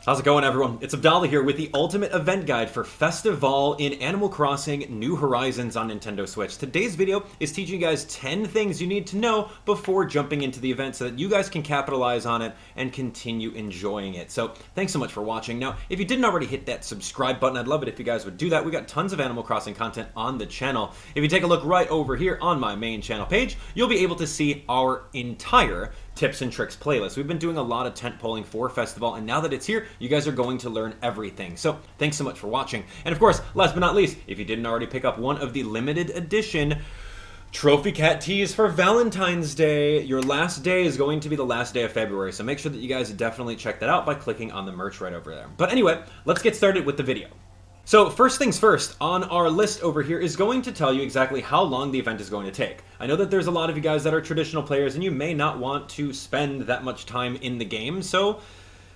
How's it going, everyone? It's Abdallah here with the ultimate event guide for Festivale in Animal Crossing New Horizons on Nintendo Switch. Today's video is teaching you guys 10 things you need to know before jumping into the event so that you guys can capitalize on it and continue enjoying it. So thanks so much for watching. Now, if you didn't already hit that subscribe button, I'd love it if you guys would do that. We got tons of Animal Crossing content on the channel. If you take a look right over here on my main channel page, you'll be able to see our entire tips and tricks playlist. We've been doing a lot of tent polling for Festivale, and now that it's here, you guys are going to learn everything. So thanks so much for watching. And of course, last but not least, if you didn't already pick up one of the limited edition Trophy Cat tees for Valentine's Day, your last day is going to be the last day of February, so make sure that you guys definitely check that out by clicking on the merch right over there. But anyway, let's get started with the video. So first things first, on our list over here is going to tell you exactly how long the event is going to take. I know that there's a lot of you guys that are traditional players and you may not want to spend that much time in the game, so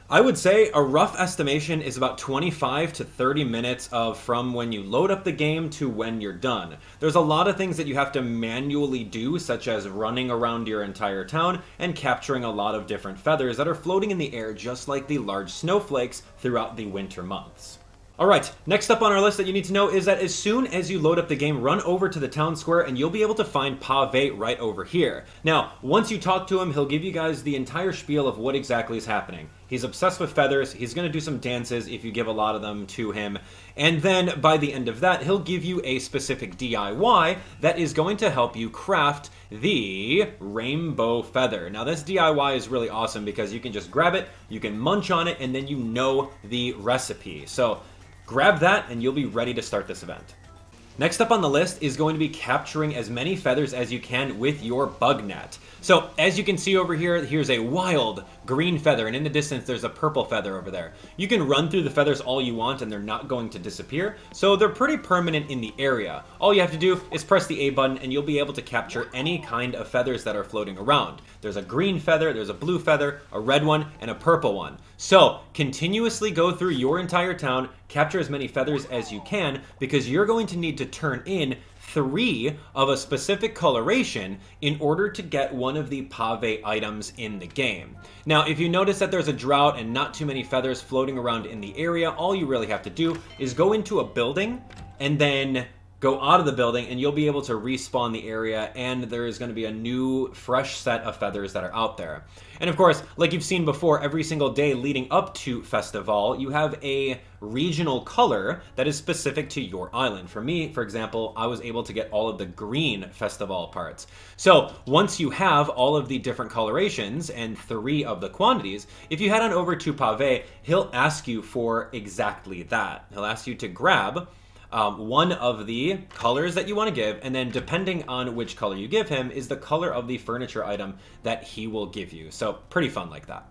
I would say a rough estimation is about 25 to 30 minutes from when you load up the game to when you're done. There's a lot of things that you have to manually do, such as running around your entire town and capturing a lot of different feathers that are floating in the air just like the large snowflakes throughout the winter months. Alright, next up on our list that you need to know is that as soon as you load up the game, run over to the town square and you'll be able to find Pave right over here. Now, once you talk to him, he'll give you guys the entire spiel of what exactly is happening. He's obsessed with feathers, he's going to do some dances if you give a lot of them to him, and then by the end of that, he'll give you a specific DIY that is going to help you craft the rainbow feather. Now this DIY is really awesome because you can just grab it, you can munch on it, and then you know the recipe. So grab that and you'll be ready to start this event. Next up on the list is going to be capturing as many feathers as you can with your bug net. So as you can see over here, here's a wild green feather, and in the distance there's a purple feather over there. You can run through the feathers all you want and they're not going to disappear, so they're pretty permanent in the area. All you have to do is press the A button and you'll be able to capture any kind of feathers that are floating around. There's a green feather, there's a blue feather, a red one, and a purple one. So continuously go through your entire town, capture as many feathers as you can, because you're going to need to turn in 3 of a specific coloration in order to get one of the Pave items in the game. Now, if you notice that there's a drought and not too many feathers floating around in the area, all you really have to do is go into a building and then go out of the building and you'll be able to respawn the area, and there is going to be a new fresh set of feathers that are out there. And of course, like you've seen before, every single day leading up to Festivale, you have a regional color that is specific to your island. For me, for example, I was able to get all of the green Festivale parts. So once you have all of the different colorations and 3 of the quantities, if you head on over to Pave, he'll ask you for exactly that. He'll ask you to grab one of the colors that you want to give, and then depending on which color you give him is the color of the furniture item that he will give you. So pretty fun like that.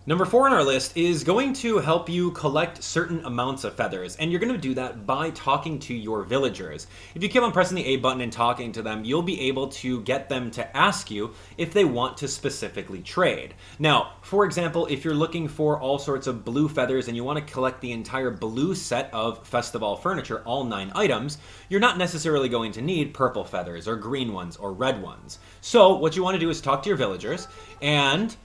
Number 4 on our list is going to help you collect certain amounts of feathers, and you're going to do that by talking to your villagers. If you keep on pressing the A button and talking to them, you'll be able to get them to ask you if they want to specifically trade. Now, for example, if you're looking for all sorts of blue feathers and you want to collect the entire blue set of Festivale furniture, all 9 items, you're not necessarily going to need purple feathers or green ones or red ones. So what you want to do is talk to your villagers and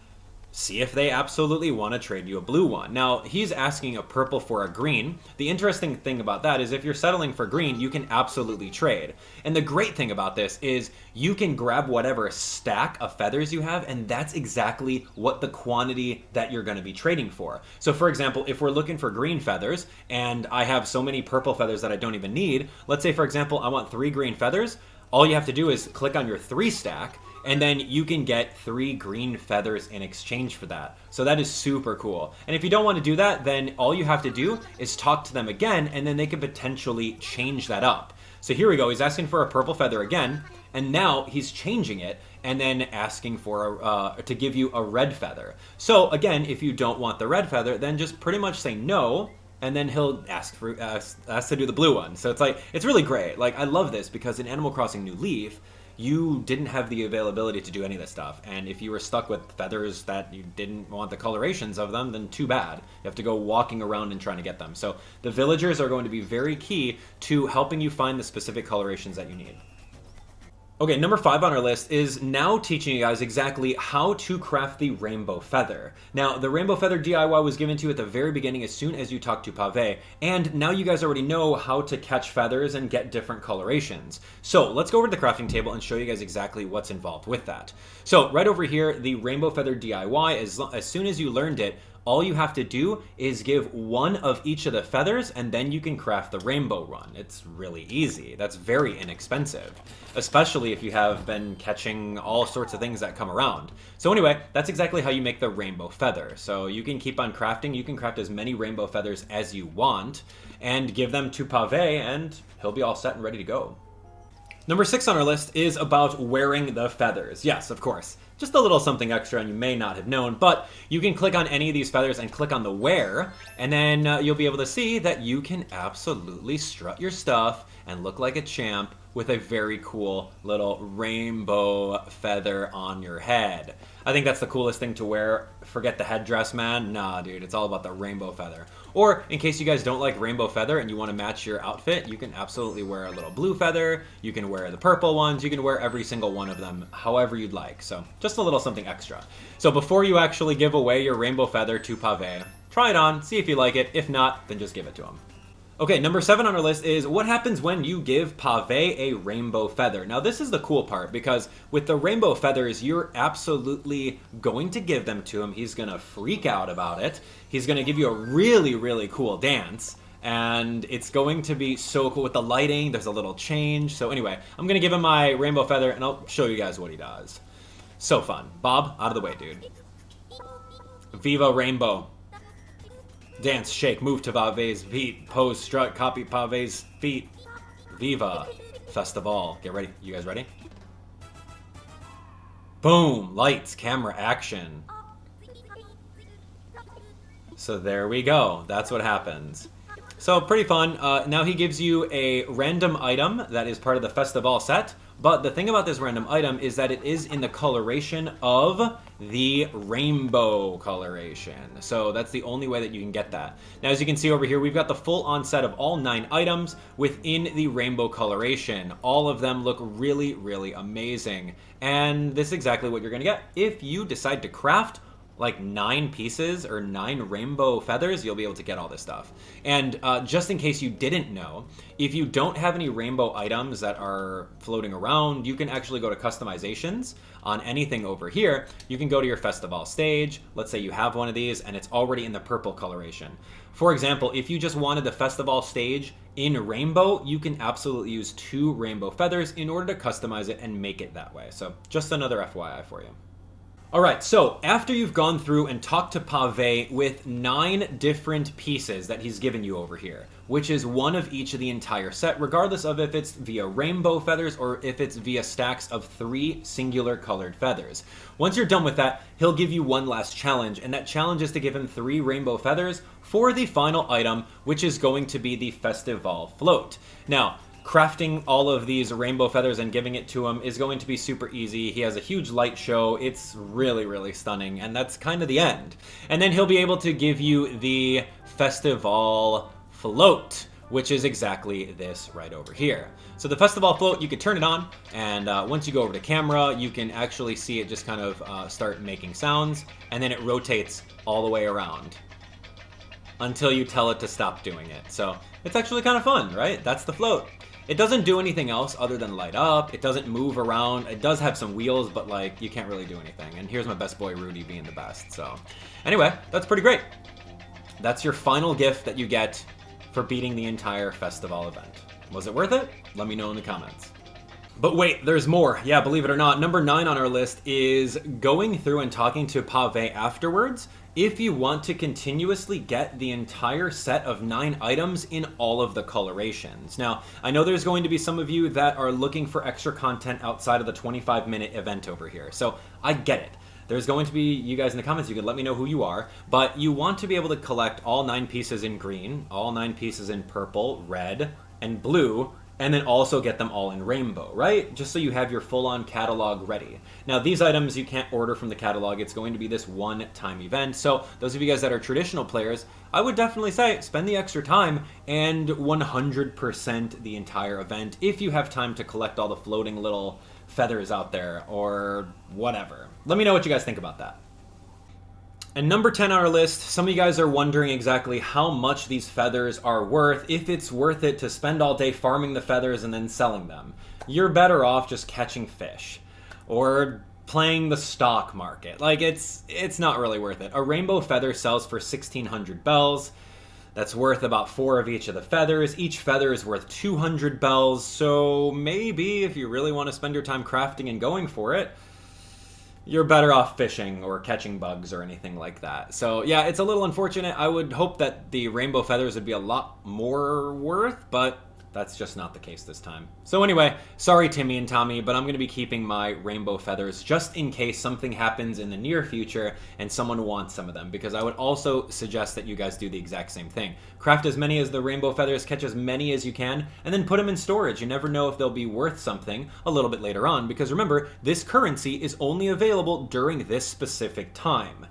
see if they absolutely want to trade you a blue one. Now, he's asking a purple for a green. The interesting thing about that is if you're settling for green, you can absolutely trade. And the great thing about this is you can grab whatever stack of feathers you have, and that's exactly what the quantity that you're going to be trading for. So for example, if we're looking for green feathers and I have so many purple feathers that I don't even need, let's say for example, I want 3 green feathers, all you have to do is click on your 3 stack, and then you can get 3 green feathers in exchange for that. So that is super cool. And if you don't want to do that, then all you have to do is talk to them again, and then they can potentially change that up. So here we go, he's asking for a purple feather again, and now he's changing it and then asking for to give you a red feather. So again, if you don't want the red feather, then just pretty much say no, and then he'll ask to do the blue one. So it's really great. Like, I love this because in Animal Crossing New Leaf, you didn't have the availability to do any of this stuff. And if you were stuck with feathers that you didn't want the colorations of them, then too bad. You have to go walking around and trying to get them. So the villagers are going to be very key to helping you find the specific colorations that you need. Okay, number 5 on our list is now teaching you guys exactly how to craft the rainbow feather. Now, the rainbow feather DIY was given to you at the very beginning as soon as you talked to Pave, and now you guys already know how to catch feathers and get different colorations. So let's go over to the crafting table and show you guys exactly what's involved with that. So right over here, the rainbow feather DIY, as soon as you learned it, all you have to do is give one of each of the feathers, and then you can craft the rainbow run. It's really easy. That's very inexpensive, especially if you have been catching all sorts of things that come around. So anyway, that's exactly how you make the rainbow feather. So you can keep on crafting. You can craft as many rainbow feathers as you want and give them to Pave, and he'll be all set and ready to go. Number 6 on our list is about wearing the feathers. Yes, of course. Just a little something extra, and you may not have known, but you can click on any of these feathers and click on the wear, and then you'll be able to see that you can absolutely strut your stuff and look like a champ with a very cool little rainbow feather on your head. I think that's the coolest thing to wear. Forget the headdress, man. Nah, dude, it's all about the rainbow feather. Or, in case you guys don't like rainbow feather and you want to match your outfit, you can absolutely wear a little blue feather, you can wear the purple ones, you can wear every single one of them however you'd like. So, just a little something extra. So before you actually give away your rainbow feather to Pave, try it on, see if you like it. If not, then just give it to him. Okay, number 7 on our list is what happens when you give Pave a rainbow feather. Now, this is the cool part, because with the rainbow feathers, you're absolutely going to give them to him. He's going to freak out about it. He's going to give you a really, really cool dance, and it's going to be so cool with the lighting. There's a little change. So anyway, I'm going to give him my rainbow feather, and I'll show you guys what he does. So fun. Bob, out of the way, dude. Viva Rainbow. Dance, shake, move to Pave's beat, pose, strut, copy Pave's feet. Viva Festivale. Get ready. You guys ready? Boom! Lights, camera, action. So there we go. That's what happens. So pretty fun. Now he gives you a random item that is part of the Festivale set. But the thing about this random item is that it is in the coloration of the rainbow coloration. So that's the only way that you can get that. Now, as you can see over here, we've got the full-on set of all 9 items within the rainbow coloration. All of them look really, really amazing. And this is exactly what you're going to get. If you decide to craft like 9 pieces or 9 rainbow feathers, you'll be able to get all this stuff. And just in case you didn't know, if you don't have any rainbow items that are floating around, you can actually go to customizations on anything over here. You can go to your Festivale stage. Let's say you have one of these and it's already in the purple coloration. For example, if you just wanted the Festivale stage in rainbow, you can absolutely use 2 rainbow feathers in order to customize it and make it that way. So just another FYI for you. Alright, so after you've gone through and talked to Pave with 9 different pieces that he's given you over here, which is one of each of the entire set, regardless of if it's via rainbow feathers or if it's via stacks of 3 singular colored feathers. Once you're done with that, he'll give you one last challenge, and that challenge is to give him 3 rainbow feathers for the final item, which is going to be the Festivale float. Now, crafting all of these rainbow feathers and giving it to him is going to be super easy. He has a huge light show. It's really, really stunning, and that's kind of the end. And then he'll be able to give you the Festivale float, which is exactly this right over here. So the Festivale float, you can turn it on, and once you go over to camera, you can actually see it just kind of start making sounds, and then it rotates all the way around until you tell it to stop doing it. So it's actually kind of fun, right? That's the float. It doesn't do anything else other than light up. It doesn't move around. It does have some wheels, but like you can't really do anything. And here's my best boy Rudy being the best. So anyway, that's pretty great. That's your final gift that you get for beating the entire Festivale event. Was it worth it? Let me know in the comments. But wait, there's more. Yeah, believe it or not, number 9 on our list is going through and talking to Pave afterwards if you want to continuously get the entire set of 9 items in all of the colorations. Now, I know there's going to be some of you that are looking for extra content outside of the 25-minute event over here, so I get it. There's going to be, you guys in the comments, you can let me know who you are, but you want to be able to collect all 9 pieces in green, all 9 pieces in purple, red, and blue, and then also get them all in rainbow, right? Just so you have your full-on catalog ready. Now, these items you can't order from the catalog. It's going to be this one-time event. So those of you guys that are traditional players, I would definitely say spend the extra time and 100% the entire event if you have time to collect all the floating little feathers out there or whatever. Let me know what you guys think about that. And number 10 on our list, some of you guys are wondering exactly how much these feathers are worth, if it's worth it to spend all day farming the feathers and then selling them. You're better off just catching fish or playing the stock market. Like, it's not really worth it. A rainbow feather sells for 1,600 bells. That's worth about 4 of each of the feathers. Each feather is worth 200 bells, so maybe if you really want to spend your time crafting and going for it, you're better off fishing or catching bugs or anything like that. So yeah, it's a little unfortunate. I would hope that the rainbow feathers would be a lot more worth, but that's just not the case this time. So anyway, sorry Timmy and Tommy, but I'm going to be keeping my rainbow feathers just in case something happens in the near future and someone wants some of them, because I would also suggest that you guys do the exact same thing. Craft as many as the rainbow feathers, catch as many as you can, and then put them in storage. You never know if they'll be worth something a little bit later on, because remember, this currency is only available during this specific time.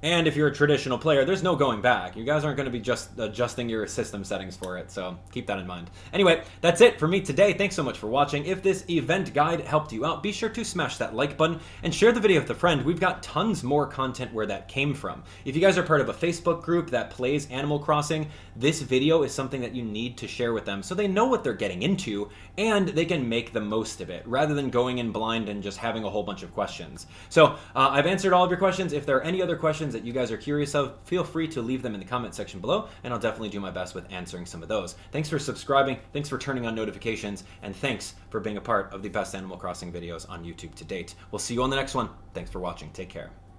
And if you're a traditional player, there's no going back. You guys aren't going to be just adjusting your system settings for it, so keep that in mind. Anyway, that's it for me today. Thanks so much for watching. If this event guide helped you out, be sure to smash that like button and share the video with a friend. We've got tons more content where that came from. If you guys are part of a Facebook group that plays Animal Crossing, this video is something that you need to share with them so they know what they're getting into and they can make the most of it, rather than going in blind and just having a whole bunch of questions. So I've answered all of your questions. If there are any other questions that you guys are curious of, feel free to leave them in the comment section below, and I'll definitely do my best with answering some of those. Thanks for subscribing, thanks for turning on notifications, and thanks for being a part of the best Animal Crossing videos on YouTube to date. We'll see you on the next one. Thanks for watching. Take care.